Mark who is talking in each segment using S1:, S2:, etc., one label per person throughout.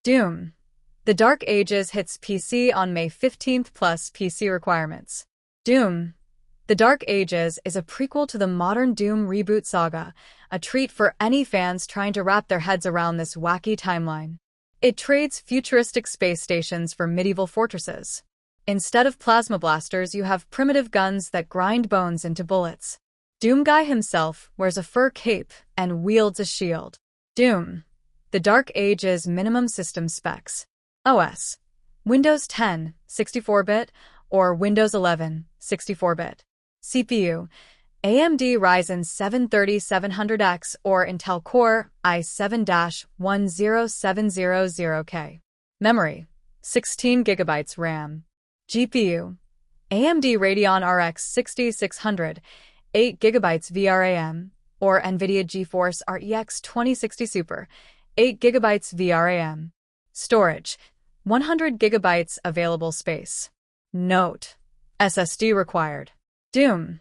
S1: Doom: The Dark Ages hits PC on May 15th plus PC requirements. Doom: The Dark Ages is a prequel to the modern Doom reboot saga, a treat for any fans trying to wrap their heads around this wacky timeline. It trades futuristic space stations for medieval fortresses. Instead of plasma blasters, you have primitive guns that grind bones into bullets. Doomguy himself wears a fur cape and wields a shield. Doom: The Dark Ages minimum system specs. OS: Windows 10, 64-bit, or Windows 11, 64-bit. CPU: AMD Ryzen 7 3700X or Intel Core i7-10700K. Memory: 16 GB RAM. GPU: AMD Radeon RX 6600, 8 GB VRAM, or NVIDIA GeForce RTX 2060 Super, 8 GB VRAM. Storage: 100 GB available space. Note: SSD required. Doom: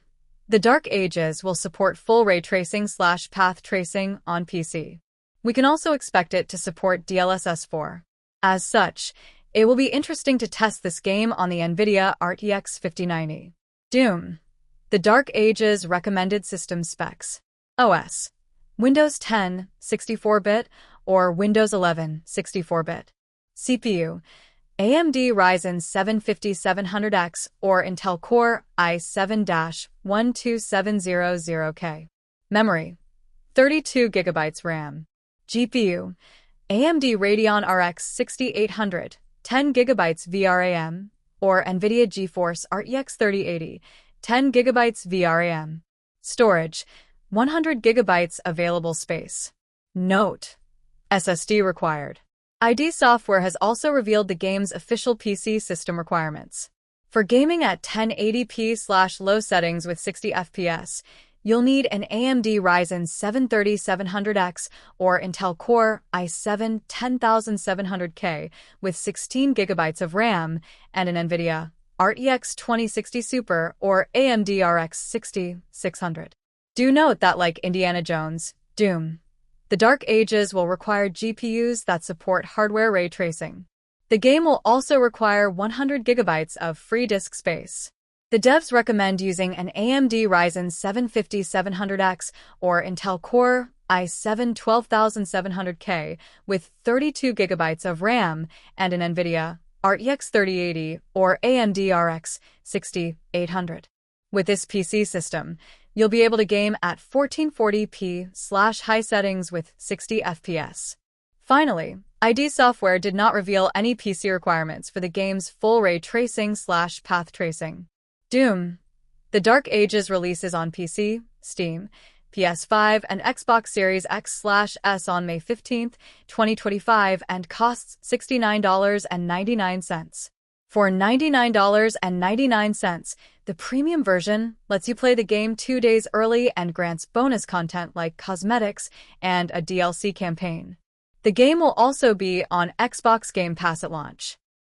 S1: The Dark Ages will support full ray tracing/path tracing on PC. We can also expect it to support DLSS 4. As such, it will be interesting to test this game on the NVIDIA RTX 5090. Doom: The Dark Ages recommended system specs. OS: Windows 10, 64-bit, or Windows 11, 64-bit. CPU: AMD Ryzen 7 5700X or Intel Core i7-12700K. Memory: 32 GB RAM. GPU: AMD Radeon RX 6800, 10 GB VRAM, or NVIDIA GeForce RTX 3080, 10 GB VRAM. Storage: 100 GB available space. Note: SSD required. ID Software has also revealed the game's official PC system requirements. For gaming at 1080p/low settings with 60 FPS, you'll need an AMD Ryzen 7 3700X or Intel Core i7 10700K with 16 GB of RAM and an NVIDIA RTX 2060 Super or AMD RX 6600. Do note that, like Indiana Jones, Doom: The Dark Ages will require GPUs that support hardware ray tracing. The game will also require 100 GB of free disk space. The devs recommend using an AMD Ryzen 7 5700X or Intel Core i7 12700K with 32 GB of RAM and an NVIDIA RTX 3080 or AMD RX 6800. With this PC system, you'll be able to game at 1440p/high settings with 60 FPS. Finally, ID Software did not reveal any PC requirements for the game's full ray tracing/path tracing. Doom: The Dark Ages releases on PC, Steam, PS5, and Xbox Series X/S on May 15, 2025 and costs $69.99. For $99.99, the premium version lets you play the game 2 days early and grants bonus content like cosmetics and a DLC campaign. The game will also be on Xbox Game Pass at launch.